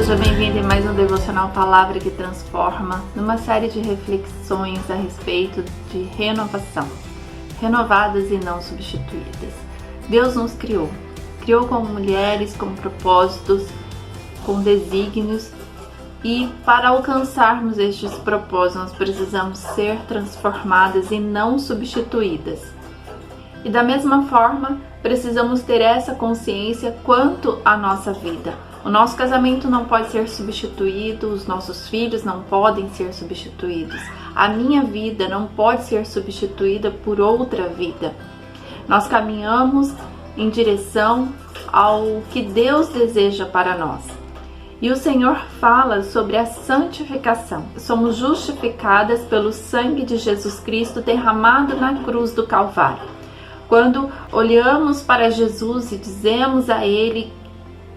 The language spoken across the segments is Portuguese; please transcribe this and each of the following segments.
Seja bem-vindo em mais um Devocional Palavra que Transforma, numa série de reflexões a respeito de renovação, renovadas e não substituídas. Deus nos criou como mulheres, com propósitos, com desígnios, e para alcançarmos estes propósitos nós precisamos ser transformadas e não substituídas. E da mesma forma, precisamos ter essa consciência quanto à nossa vida. O nosso casamento não pode ser substituído, os nossos filhos não podem ser substituídos. A minha vida não pode ser substituída por outra vida. Nós caminhamos em direção ao que Deus deseja para nós. E o Senhor fala sobre a santificação. Somos justificadas pelo sangue de Jesus Cristo derramado na cruz do Calvário. Quando olhamos para Jesus e dizemos a Ele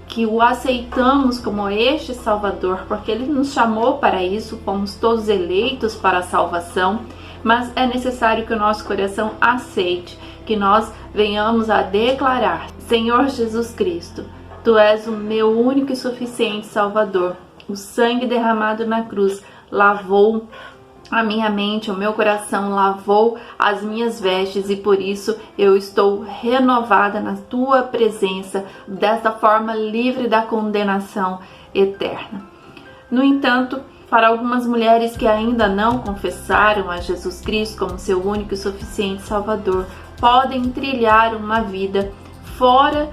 que o aceitamos como este Salvador, porque Ele nos chamou para isso, fomos todos eleitos para a salvação, mas é necessário que o nosso coração aceite, que nós venhamos a declarar: Senhor Jesus Cristo, Tu és o meu único e suficiente Salvador. O sangue derramado na cruz lavou a minha mente, o meu coração, lavou as minhas vestes, e por isso eu estou renovada na Tua presença, desta forma livre da condenação eterna. No entanto, para algumas mulheres que ainda não confessaram a Jesus Cristo como seu único e suficiente Salvador, podem trilhar uma vida fora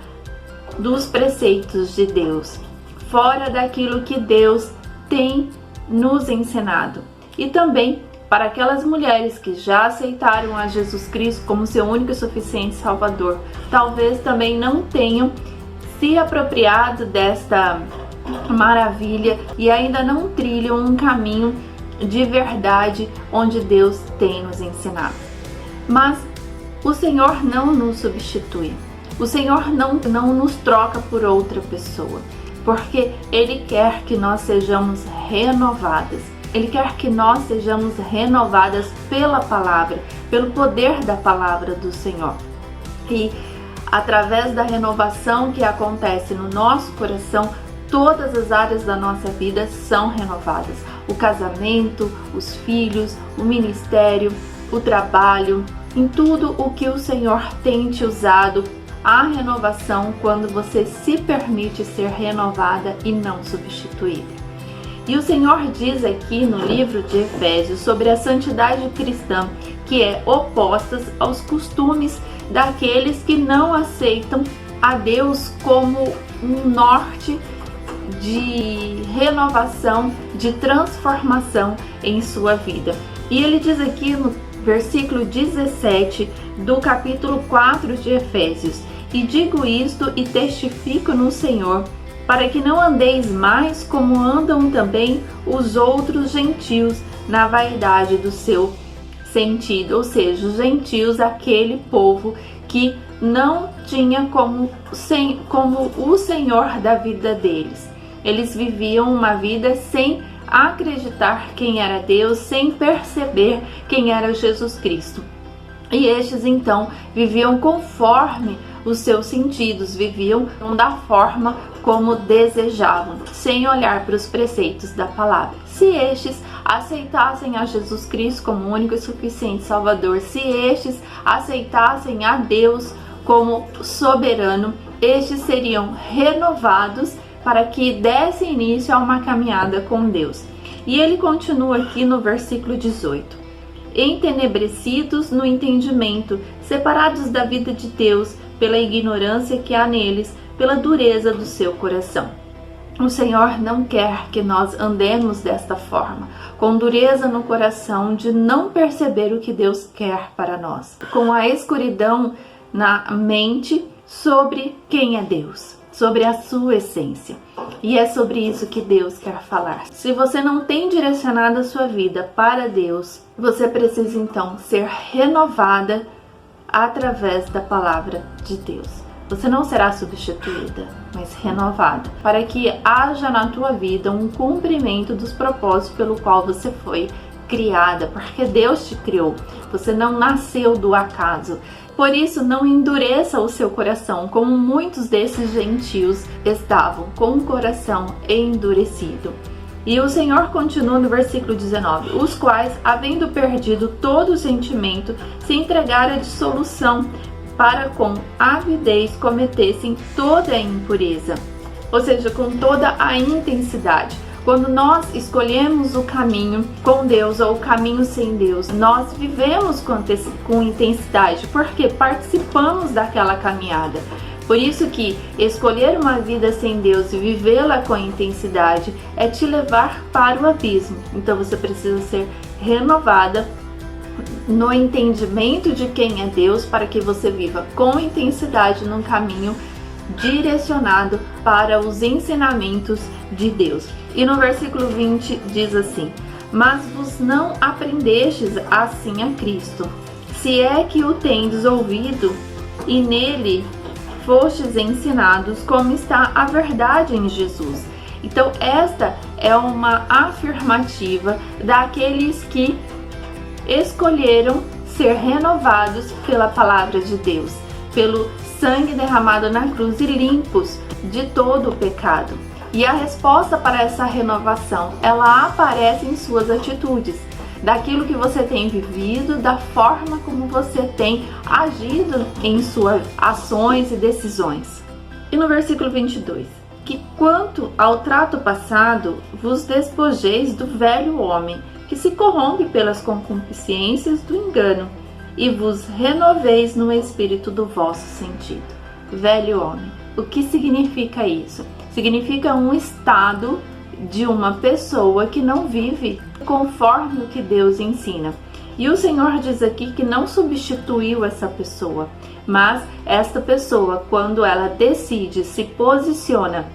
dos preceitos de Deus, fora daquilo que Deus tem nos ensinado. E também para aquelas mulheres que já aceitaram a Jesus Cristo como seu único e suficiente Salvador, talvez também não tenham se apropriado desta maravilha e ainda não trilham um caminho de verdade onde Deus tem nos ensinado. Mas o Senhor não nos substitui. O Senhor não nos troca por outra pessoa, porque Ele quer que nós sejamos renovadas. Ele quer que nós sejamos renovadas pela palavra, pelo poder da palavra do Senhor. E através da renovação que acontece no nosso coração, todas as áreas da nossa vida são renovadas. O casamento, os filhos, o ministério, o trabalho, em tudo o que o Senhor tem te usado, há renovação quando você se permite ser renovada e não substituída. E o Senhor diz aqui no livro de Efésios sobre a santidade cristã, que é oposta aos costumes daqueles que não aceitam a Deus como um norte de renovação, de transformação em sua vida. E ele diz aqui no versículo 17 do capítulo 4 de Efésios: E digo isto e testifico no Senhor, para que não andeis mais como andam também os outros gentios na vaidade do seu sentido. Ou seja, os gentios, aquele povo que não tinha como o Senhor da vida deles. Eles viviam uma vida sem acreditar quem era Deus, sem perceber quem era Jesus Cristo. E estes então viviam conforme os seus sentidos, viviam da forma como desejavam, sem olhar para os preceitos da palavra. Se estes aceitassem a Jesus Cristo como único e suficiente Salvador, se estes aceitassem a Deus como soberano, estes seriam renovados para que desse início a uma caminhada com Deus. E ele continua aqui no versículo 18: Entenebrecidos no entendimento, separados da vida de Deus pela ignorância que há neles, pela dureza do seu coração. O Senhor não quer que nós andemos desta forma, com dureza no coração de não perceber o que Deus quer para nós, com a escuridão na mente sobre quem é Deus, sobre a sua essência. E é sobre isso que Deus quer falar. Se você não tem direcionado a sua vida para Deus, você precisa então ser renovada através da palavra de Deus. Você não será substituída, mas renovada, para que haja na tua vida um cumprimento dos propósitos pelo qual você foi criada, porque Deus te criou. Você não nasceu do acaso. Por isso, não endureça o seu coração, como muitos desses gentios estavam, com o coração endurecido. E o Senhor continua no versículo 19: os quais, havendo perdido todo o sentimento, se entregaram à dissolução, para com avidez cometessem toda a impureza. Ou seja, com toda a intensidade. Quando nós escolhemos o caminho com Deus ou o caminho sem Deus, nós vivemos com intensidade, porque participamos daquela caminhada. Por isso que escolher uma vida sem Deus e vivê-la com intensidade é te levar para o abismo. Então você precisa ser renovada no entendimento de quem é Deus, para que você viva com intensidade num caminho direcionado para os ensinamentos de Deus. E no versículo 20 diz assim: mas vos não aprendestes assim a Cristo, se é que o tendes ouvido e nele fostes ensinados, como está a verdade em Jesus. Então esta é uma afirmativa daqueles que escolheram ser renovados pela palavra de Deus, pelo sangue derramado na cruz e limpos de todo o pecado. E a resposta para essa renovação, ela aparece em suas atitudes, daquilo que você tem vivido, da forma como você tem agido em suas ações e decisões. E no versículo 22, que quanto ao trato passado, vos despojeis do velho homem, que se corrompe pelas concupiscências do engano, e vos renoveis no espírito do vosso sentido. Velho homem. O que significa isso? Significa um estado de uma pessoa que não vive conforme o que Deus ensina. E o Senhor diz aqui que não substituiu essa pessoa, mas esta pessoa, quando ela decide, se posiciona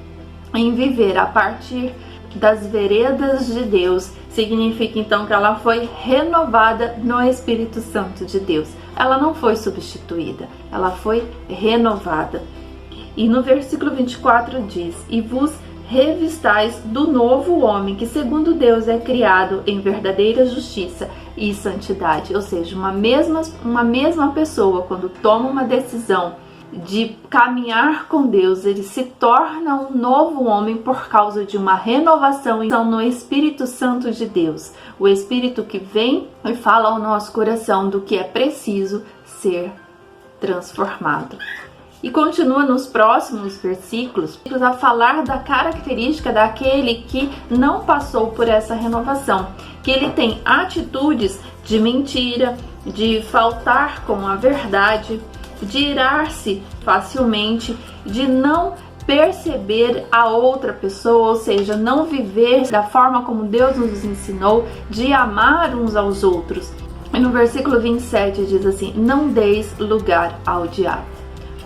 em viver a partir das veredas de Deus, significa então que ela foi renovada no Espírito Santo de Deus. Ela não foi substituída, ela foi renovada. E no versículo 24 diz: e vos revistais do novo homem, que segundo Deus é criado em verdadeira justiça e santidade. Ou seja, uma mesma pessoa, quando toma uma decisão de caminhar com Deus, ele se torna um novo homem por causa de uma renovação no Espírito Santo de Deus. O Espírito que vem e fala ao nosso coração do que é preciso ser transformado. E continua nos próximos versículos a falar da característica daquele que não passou por essa renovação, que ele tem atitudes de mentira, de faltar com a verdade, de irar-se facilmente, de não perceber a outra pessoa, ou seja, não viver da forma como Deus nos ensinou, de amar uns aos outros. E no versículo 27 diz assim: não deis lugar ao diabo.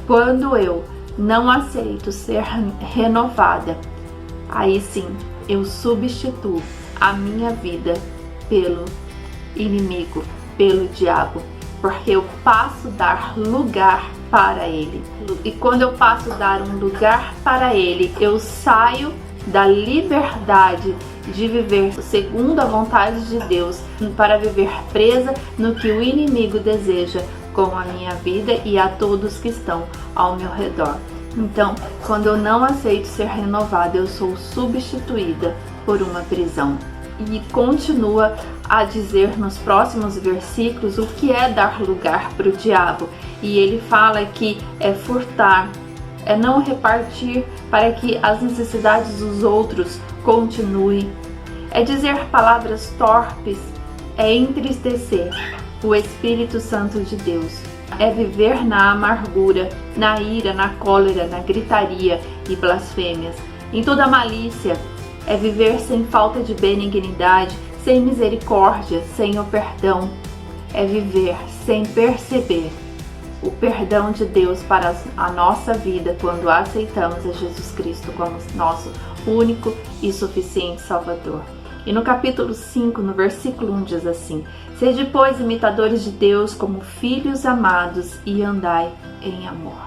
Quando eu não aceito ser renovada, aí sim eu substituo a minha vida pelo inimigo, pelo diabo, porque eu passo a dar lugar para ele. E quando eu passo a dar um lugar para ele, eu saio da liberdade de viver segundo a vontade de Deus, para viver presa no que o inimigo deseja com a minha vida e a todos que estão ao meu redor. Então, quando eu não aceito ser renovada, eu sou substituída por uma prisão. E continua a dizer nos próximos versículos o que é dar lugar para o diabo. E ele fala que é furtar, é não repartir para que as necessidades dos outros continuem, é dizer palavras torpes, é entristecer o Espírito Santo de Deus, é viver na amargura, na ira, na cólera, na gritaria e blasfêmias, em toda malícia, é viver sem falta de benignidade, sem misericórdia, sem o perdão, é viver sem perceber o perdão de Deus para a nossa vida quando aceitamos a Jesus Cristo como nosso único e suficiente Salvador. E no capítulo 5, no versículo 1 diz assim: sede, pois, imitadores de Deus como filhos amados e andai em amor.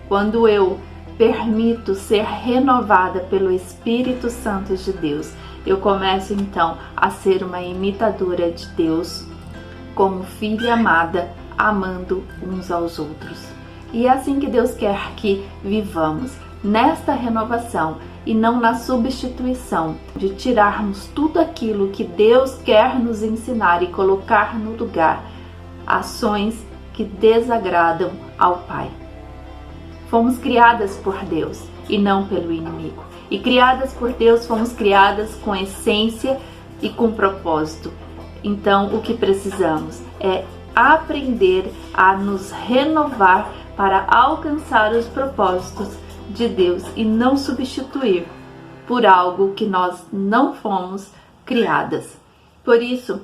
Quando eu permito ser renovada pelo Espírito Santo de Deus, eu começo então a ser uma imitadora de Deus como filha amada, amando uns aos outros. E é assim que Deus quer que vivamos, nesta renovação e não na substituição, de tirarmos tudo aquilo que Deus quer nos ensinar e colocar no lugar, ações que desagradam ao Pai. Fomos criadas por Deus e não pelo inimigo. E criadas por Deus, fomos criadas com essência e com propósito. Então, o que precisamos é aprender a nos renovar para alcançar os propósitos de Deus e não substituir por algo que nós não fomos criadas. Por isso,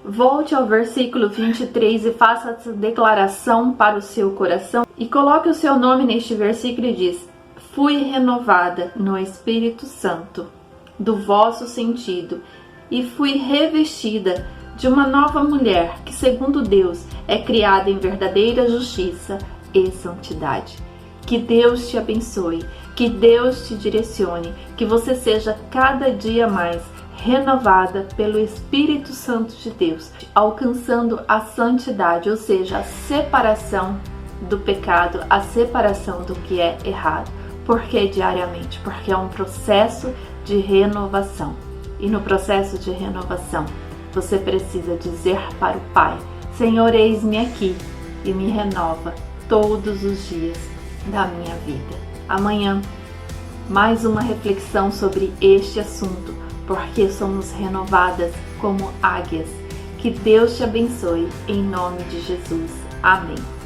volte ao versículo 23 e faça essa declaração para o seu coração e coloque o seu nome neste versículo e diz: fui renovada no Espírito Santo do vosso sentido e fui revestida de uma nova mulher que, segundo Deus, é criada em verdadeira justiça e santidade. Que Deus te abençoe, que Deus te direcione, que você seja cada dia mais renovada pelo Espírito Santo de Deus, alcançando a santidade, ou seja, a separação do pecado, a separação do que é errado. Por que diariamente? Porque é um processo de renovação. E no processo de renovação, você precisa dizer para o Pai: Senhor, eis-me aqui, e me renova todos os dias da minha vida. Amanhã, mais uma reflexão sobre este assunto, porque somos renovadas como águias. Que Deus te abençoe, em nome de Jesus. Amém.